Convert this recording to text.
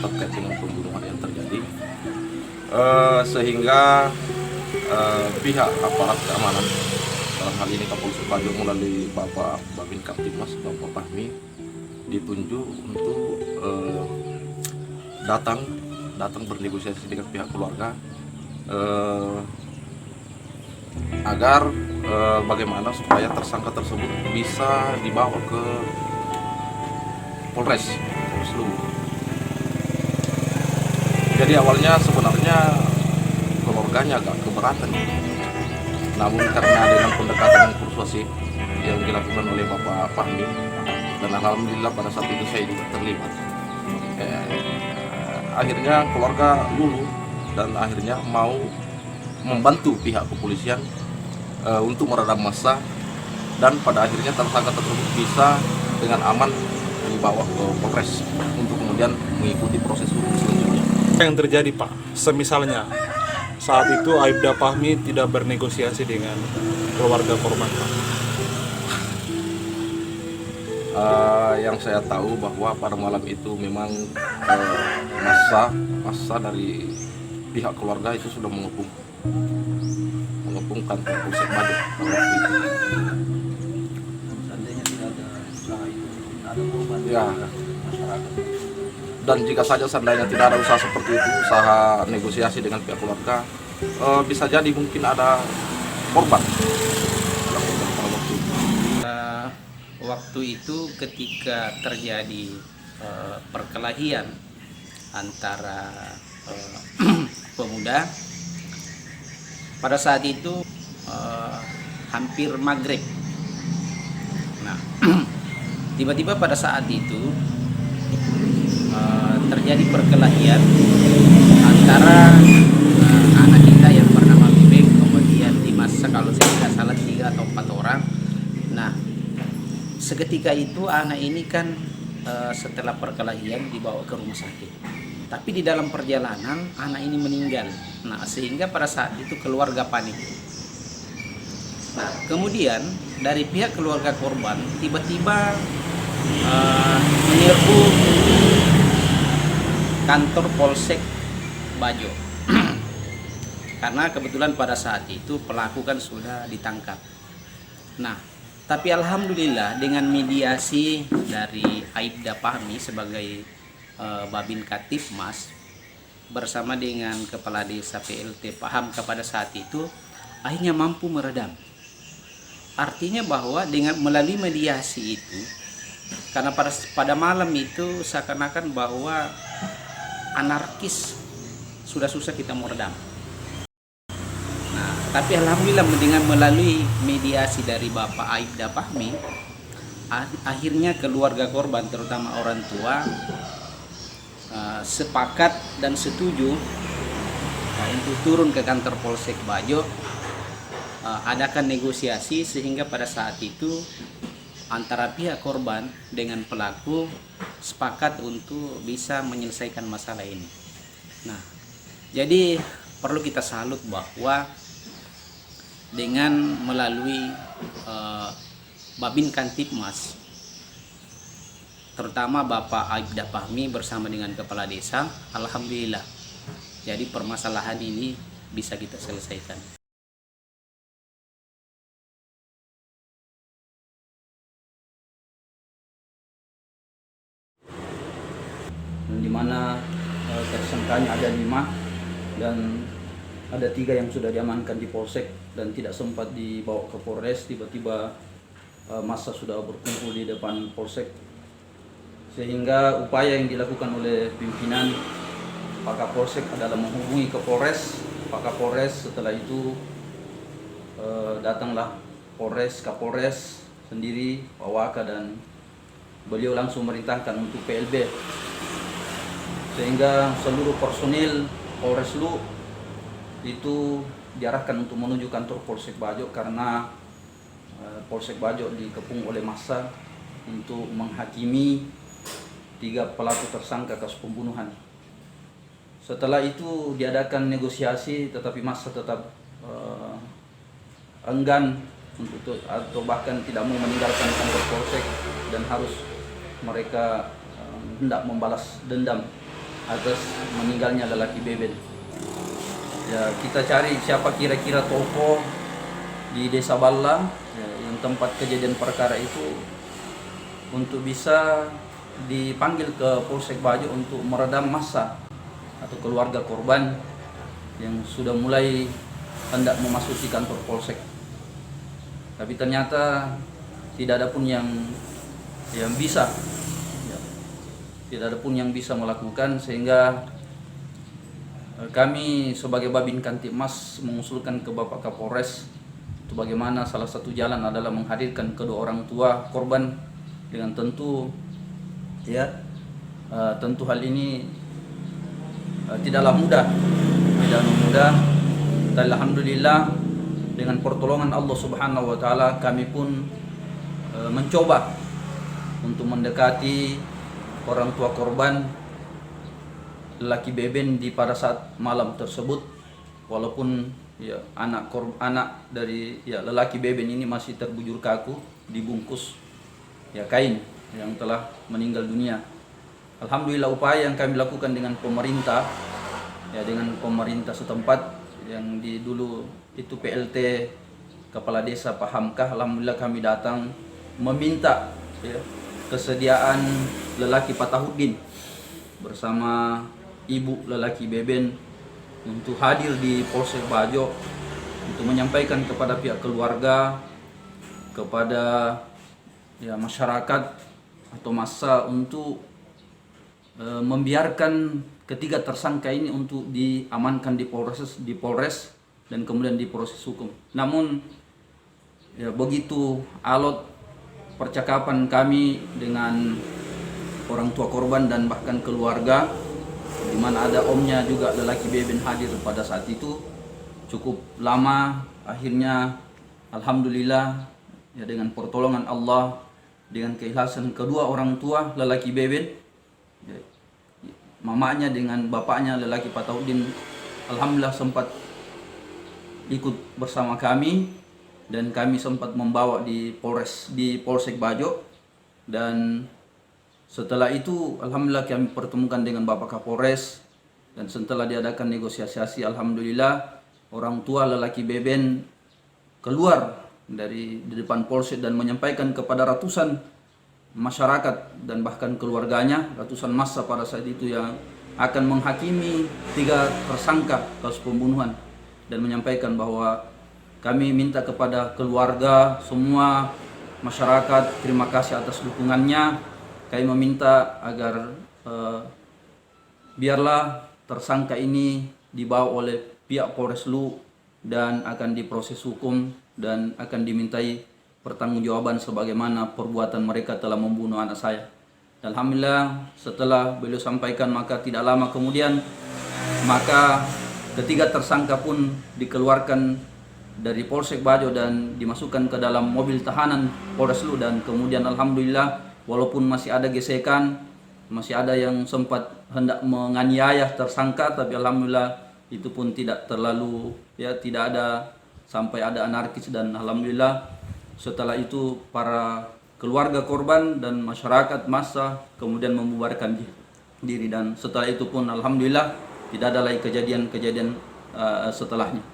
terkait dengan pembunuhan yang terjadi, sehingga pihak aparat keamanan dalam hal ini Kapolsek Bajo melalui Bapak Babin Kaptimas Bapak Fahmi ditunjuk untuk datang bernegosiasi dengan pihak keluarga agar bagaimana supaya tersangka tersebut bisa dibawa ke Polres Luwu. Jadi awalnya sebenarnya keluarganya agak keberatan, namun karena dengan pendekatan yang persuasif yang dilakukan oleh Bapak Fahmi, dan alhamdulillah pada saat itu saya juga terlibat, akhirnya keluarga luluh dan akhirnya mau membantu pihak kepolisian untuk meredam massa, dan pada akhirnya tersangka tersebut bisa dengan aman dibawa ke Polres untuk kemudian mengikuti proses hukum selanjutnya. Apa yang terjadi, Pak? Semisalnya saat itu Aibda Fahmi tidak bernegosiasi dengan keluarga korban, Pak. Yang saya tahu bahwa pada malam itu memang massa dari pihak keluarga itu sudah mengepung kantor Polsek Bajo pada waktu itu. Seandainya tidak ada usaha itu, tidak ada korban Ya. masyarakat. Dan jika saja seandainya tidak ada usaha seperti itu, usaha negosiasi dengan pihak keluarga, bisa jadi mungkin ada korban pada waktu itu. Waktu itu ketika terjadi perkelahian antara pemuda, pada saat itu hampir maghrib. Nah, tiba-tiba pada saat itu terjadi perkelahian antara anak kita yang bernama Bibek, kemudian di masa kalau saya tidak salah 3 atau 4 orang. Nah, seketika itu anak ini kan setelah perkelahian dibawa ke rumah sakit. Tapi di dalam perjalanan anak ini meninggal. Nah, sehingga pada saat itu keluarga panik. Nah, kemudian dari pihak keluarga korban tiba-tiba menyerbu kantor Polsek Bajo. Karena kebetulan pada saat itu pelaku kan sudah ditangkap. Nah, tapi alhamdulillah dengan mediasi dari Aibda Fahmi sebagai Babin Kaptimas bersama dengan Kepala Desa PLT Paham pada saat itu akhirnya mampu meredam. Artinya bahwa dengan melalui mediasi itu, karena pada malam itu seakan-akan bahwa anarkis sudah susah kita meredam. Nah, tapi alhamdulillah dengan melalui mediasi dari Bapak Aibda Fahmi, akhirnya keluarga korban terutama orang tua sepakat dan setuju untuk turun ke kantor Polsek Bajo, adakan negosiasi sehingga pada saat itu antara pihak korban dengan pelaku sepakat untuk bisa menyelesaikan masalah ini. Nah, jadi perlu kita salut bahwa dengan melalui Babin Kaptimas, terutama Bapak Aibda Fahmi bersama dengan Kepala Desa, alhamdulillah. Jadi permasalahan ini bisa kita selesaikan. Di mana tersangkanya ada 5 dan ada 3 yang sudah diamankan di Polsek dan tidak sempat dibawa ke Polres. Tiba-tiba massa sudah berkumpul di depan Polsek, sehingga upaya yang dilakukan oleh pimpinan Pak Kapolsek adalah menghubungi ke Polres. Pak Kapolres setelah itu datanglah Kapolres sendiri, Pak Waka, dan beliau langsung merintahkan untuk PLB, sehingga seluruh personil Polres Luwu itu diarahkan untuk menuju kantor Polsek Bajo karena Polsek Bajo dikepung oleh massa untuk menghakimi 3 pelaku tersangka kasus pembunuhan. Setelah itu diadakan negosiasi, tetapi massa tetap enggan untuk atau bahkan tidak mau meninggalkan kantor Polsek, dan harus mereka hendak membalas dendam atas meninggalnya lelaki Beben. Ya, kita cari siapa kira-kira tokoh di Desa Balla ya, yang tempat kejadian perkara itu untuk bisa dipanggil ke Polsek Bajo untuk meredam massa atau keluarga korban yang sudah mulai hendak memasuki kantor Polsek. Tapi ternyata tidak ada pun yang bisa, ya, tidak ada pun yang bisa melakukan, sehingga kami sebagai Babin Kantipmas mengusulkan ke Bapak Kapolres itu bagaimana salah satu jalan adalah menghadirkan kedua orang tua korban dengan tentu ya tentu hal ini tidaklah mudah, dan alhamdulillah dengan pertolongan Allah Subhanahu wa taala kami pun mencoba untuk mendekati orang tua korban lelaki Beben di pada saat malam tersebut, walaupun ya anak dari ya lelaki Beben ini masih terbujur kaku dibungkus ya kain yang telah meninggal dunia. Alhamdulillah upaya yang kami lakukan dengan pemerintah setempat yang di dulu itu PLT Kepala Desa Pak Hamkah, alhamdulillah kami datang meminta ya, kesediaan lelaki Patahudin bersama ibu lelaki Beben untuk hadir di Polsek Bajo untuk menyampaikan kepada pihak keluarga, kepada ya masyarakat atau massa untuk membiarkan ketiga tersangka ini untuk diamankan di Polres dan kemudian diproses hukum. Namun ya begitu alot percakapan kami dengan orang tua korban dan bahkan keluarga, di mana ada omnya juga lelaki Beben hadir pada saat itu, cukup lama. Akhirnya alhamdulillah ya dengan pertolongan Allah, dengan keikhlasan kedua orang tua lelaki Beben, ya, mamanya dengan bapaknya lelaki Patahudin, alhamdulillah sempat ikut bersama kami dan kami sempat membawa di Polsek Bajo. Dan setelah itu alhamdulillah kami pertemukan dengan Bapak Kapolres, dan setelah diadakan negosiasi alhamdulillah orang tua lelaki Beben keluar dari di depan Polsek dan menyampaikan kepada ratusan masyarakat dan bahkan keluarganya, ratusan massa pada saat itu yang akan menghakimi 3 tersangka kasus pembunuhan, dan menyampaikan bahwa kami minta kepada keluarga semua masyarakat terima kasih atas dukungannya. Kami meminta agar biarlah tersangka ini dibawa oleh pihak Polres Lu dan akan diproses hukum dan akan dimintai pertanggungjawaban sebagaimana perbuatan mereka telah membunuh anak saya. Alhamdulillah setelah beliau sampaikan, maka tidak lama kemudian maka ketiga tersangka pun dikeluarkan dari Polsek Bajo dan dimasukkan ke dalam mobil tahanan Polres Lu, dan kemudian alhamdulillah walaupun masih ada gesekan, masih ada yang sempat hendak menganiaya tersangka, tapi alhamdulillah itu pun tidak terlalu ya, tidak ada sampai ada anarkis. Dan alhamdulillah setelah itu para keluarga korban dan masyarakat massa kemudian membubarkan diri, dan setelah itu pun alhamdulillah tidak ada lagi kejadian-kejadian setelahnya.